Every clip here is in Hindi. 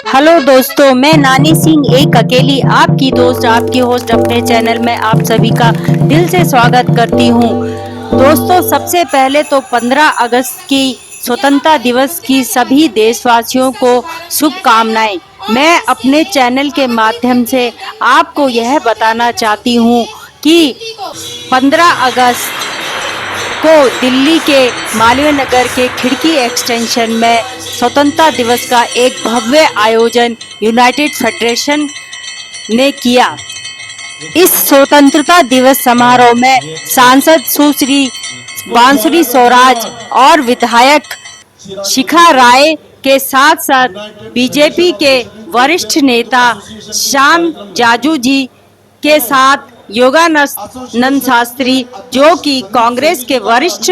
हेलो दोस्तों, मैं नानी सिंह एक अकेली आपकी दोस्त, आपकी होस्ट अपने चैनल में आप सभी का दिल से स्वागत करती हूँ। दोस्तों, सबसे पहले तो 15 अगस्त की स्वतंत्रता दिवस की सभी देशवासियों को शुभकामनाएं। मैं अपने चैनल के माध्यम से आपको यह बताना चाहती हूँ कि 15 अगस्त को दिल्ली के मालवीय नगर के खिड़की एक्सटेंशन में स्वतंत्रता दिवस का एक भव्य आयोजन यूनाइटेड फेडरेशन ने किया। इस स्वतंत्रता दिवस समारोह में सांसद सुश्री बांसुरी स्वराज और विधायक शिखा राय के साथ साथ बीजेपी के वरिष्ठ नेता श्याम जाजू जी के साथ योगानंद शास्त्री, जो कि कांग्रेस के वरिष्ठ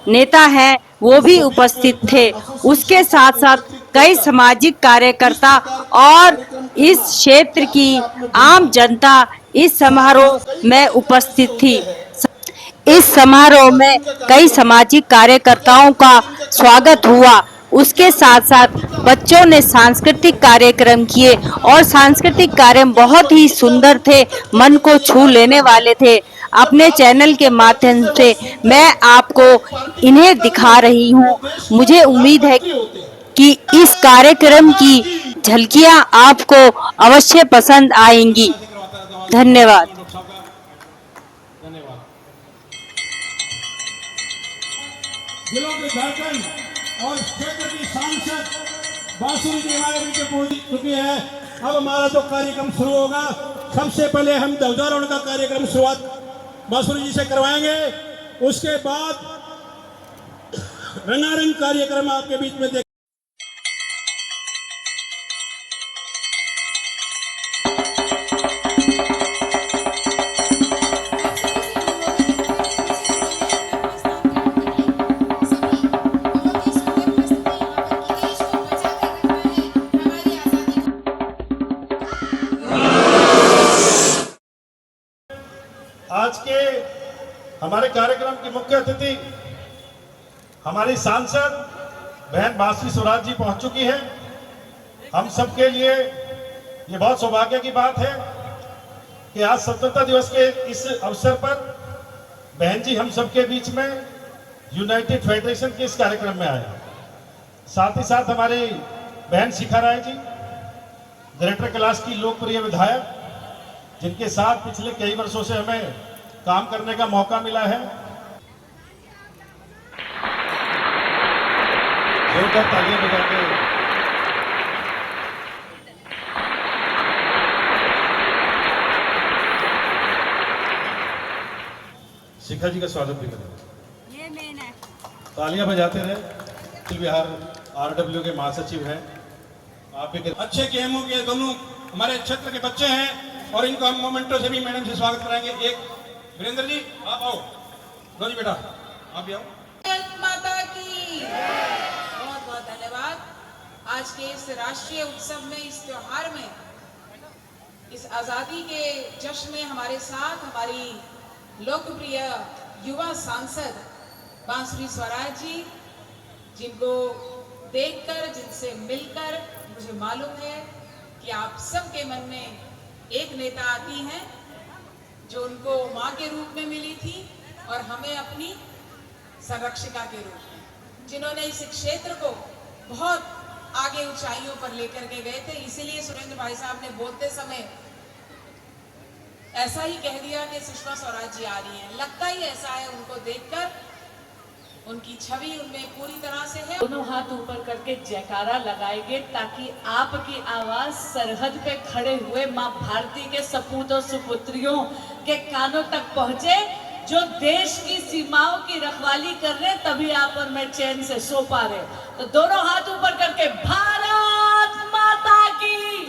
नेता हैं, वो भी उपस्थित थे। उसके साथ साथ कई सामाजिक कार्यकर्ता और इस क्षेत्र की आम जनता इस समारोह में उपस्थित थी। इस समारोह में कई सामाजिक कार्यकर्ताओं का स्वागत हुआ। उसके साथ साथ बच्चों ने सांस्कृतिक कार्यक्रम किए और सांस्कृतिक कार्यक्रम बहुत ही सुंदर थे, मन को छू लेने वाले थे। अपने चैनल के माध्यम से मैं आपको इन्हें दिखा रही हूँ। मुझे उम्मीद है कि इस कार्यक्रम की झलकियाँ आपको अवश्य पसंद आएंगी। धन्यवाद। जिलों की धड़कन और क्षेत्र की सांसद बांसुरी जी हमारे बीच पहुंच चुकी है। अब हमारा जो कार्यक्रम शुरू होगा, सबसे पहले हम ध्वजारोहण का कार्यक्रम शुरुआत बांसुरी जी से करवाएंगे। उसके बाद रंगारंग कार्यक्रम आपके बीच में आज के हमारे कार्यक्रम की मुख्य अतिथि हमारी सांसद बहन बांसुरी स्वराज जी पहुंच चुकी है। हम सबके लिए ये बहुत सौभाग्य की बात है कि आज स्वतंत्रता दिवस के इस अवसर पर बहन जी हम सबके बीच में यूनाइटेड फेडरेशन के इस कार्यक्रम में आए। साथ ही साथ हमारी बहन शिखा राय जी, डायरेक्टर क्लास की लोकप्रिय विधायक, जिनके साथ पिछले कई वर्षों से हमें काम करने का मौका मिला है। जोरदार तालियां बजा के शिखा जी का स्वागत भी करें। ये मेन है। तालियां बजाते रहे। अखिल बिहार आरडब्ल्यू के महासचिव हैं, आप भी अच्छे गेमों के दोनों हमारे क्षेत्र के बच्चे हैं और इनको हम मोमेंटो से भी मैडम से स्वागत कराएंगे। एक वीरेंद्र जी आप आओ। लो जी बेटा आप भी आओ। माता की बहुत बहुत धन्यवाद। आज के इस राष्ट्रीय उत्सव में, इस त्योहार में, इस आजादी के जश्न में हमारे साथ हमारी लोकप्रिय युवा सांसद बांसुरी स्वराज जी, जिनको देखकर, जिनसे मिलकर मुझे मालूम है कि आप सबके मन में एक नेता आती हैं जो उनको मां के रूप में मिली थी और हमें अपनी संरक्षिका के रूप में, जिन्होंने इस क्षेत्र को बहुत आगे ऊंचाइयों पर लेकर के गए थे। इसीलिए सुरेंद्र भाई साहब ने बोलते समय ऐसा ही कह दिया कि सुषमा स्वराज जी आ रही हैं। लगता ही ऐसा है उनको देखकर, उनकी छवि उनमें पूरी तरह से है। दोनों हाथ ऊपर करके जयकारा लगाएंगे ताकि आपकी आवाज सरहद पे खड़े हुए मां भारती के सपूतों सुपुत्रियों के कानों तक पहुंचे, जो देश की सीमाओं की रखवाली कर रहे, तभी आप और मैं चैन से सो पा रहे। तो दोनों हाथ ऊपर करके भारत माता की,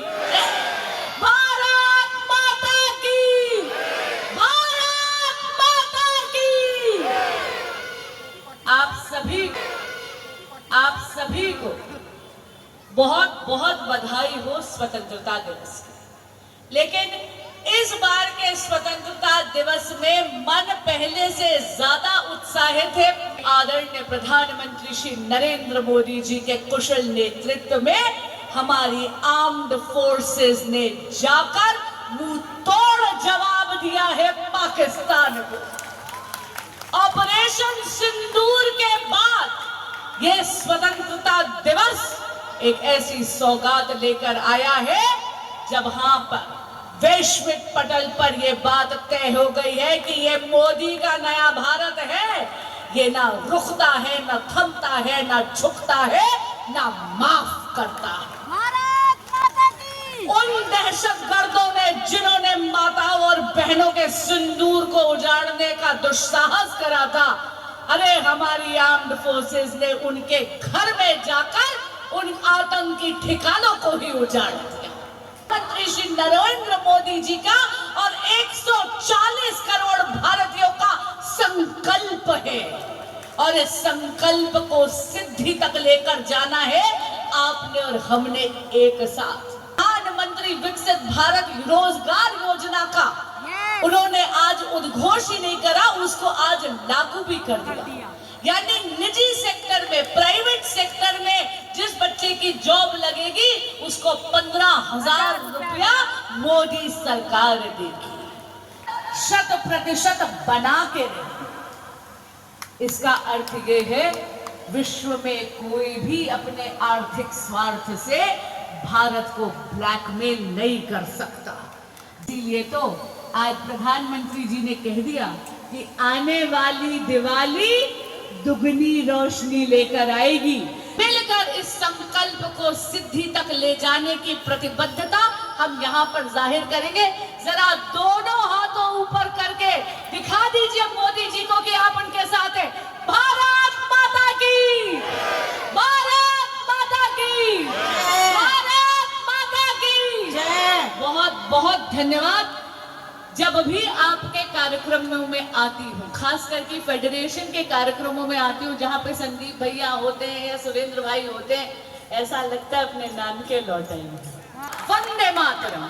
भारत माता की, भारत माता की। आप सभी को बहुत बहुत बधाई हो स्वतंत्रता दिवस की। लेकिन इस बार के स्वतंत्रता दिवस में मन पहले से ज्यादा उत्साहित है। आदरणीय प्रधानमंत्री श्री नरेंद्र मोदी जी के कुशल नेतृत्व में हमारी आर्म्ड फोर्सेस ने जाकर मुंह तोड़ जवाब दिया है पाकिस्तान को। ऑपरेशन सिंदूर के बाद ये स्वतंत्रता दिवस एक ऐसी सौगात लेकर आया है जब वहां पर वैश्विक पटल पर यह बात तय हो गई है कि ये मोदी का नया भारत है। ये ना रुकता है, ना थमता है, ना झुकता है, ना माफ करता है। उन दहशतगर्दों ने जिन्होंने माताओं और बहनों के सिंदूर को उजाड़ने का दुस्साहस करा था, अरे हमारी आर्म्ड फोर्सेस ने उनके घर में जाकर उन आतंकी ठिकानों को ही उजाड़ दिया। प्रधानमंत्री श्री नरेंद्र मोदी जी का और 140 करोड़ भारतीयों का संकल्प है और इस संकल्प को सिद्धि तक लेकर जाना है आपने और हमने एक साथ। प्रधानमंत्री विकसित भारत रोजगार योजना का उन्होंने आज उद्घोष ही नहीं करा, उसको आज लागू भी कर दिया। यानी निजी सेक्टर में, प्राइवेट सेक्टर में जिस बच्चे की जॉब लगेगी उसको 15,000 रुपया मोदी सरकार देगी, 100% बना के देगी। इसका अर्थ ये है विश्व में कोई भी अपने आर्थिक स्वार्थ से भारत को ब्लैकमेल नहीं कर सकता। इसीलिए तो आज प्रधानमंत्री जी ने कह दिया कि आने वाली दिवाली दुगनी रोशनी लेकर आएगी। मिलकर इस संकल्प को सिद्धि तक ले जाने की प्रतिबद्धता हम यहाँ पर जाहिर करेंगे। जरा दोनों हाथों ऊपर करके दिखा दीजिए मोदी जी को कि आप उनके साथ हैं। भारत माता की, भारत माता की, भारत माता की जय। बहुत बहुत धन्यवाद। जब भी आपके कार्यक्रमों में आती हूँ, खास करके फेडरेशन के कार्यक्रमों में आती हूँ जहाँ पे संदीप भैया होते हैं या सुरेंद्र भाई होते हैं, ऐसा लगता है अपने नानके लौटे हैं। वंदे मातरम।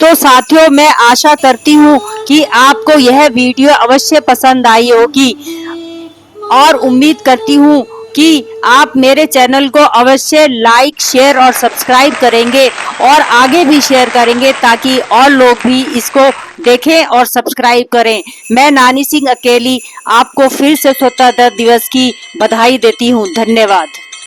तो साथियों, मैं आशा करती हूँ कि आपको यह वीडियो अवश्य पसंद आई होगी और उम्मीद करती हूँ कि आप मेरे चैनल को अवश्य लाइक, शेयर और सब्सक्राइब करेंगे और आगे भी शेयर करेंगे ताकि और लोग भी इसको देखें और सब्सक्राइब करें। मैं नानी सिंह अकेली आपको फिर से स्वतंत्रता दिवस की बधाई देती हूँ। धन्यवाद।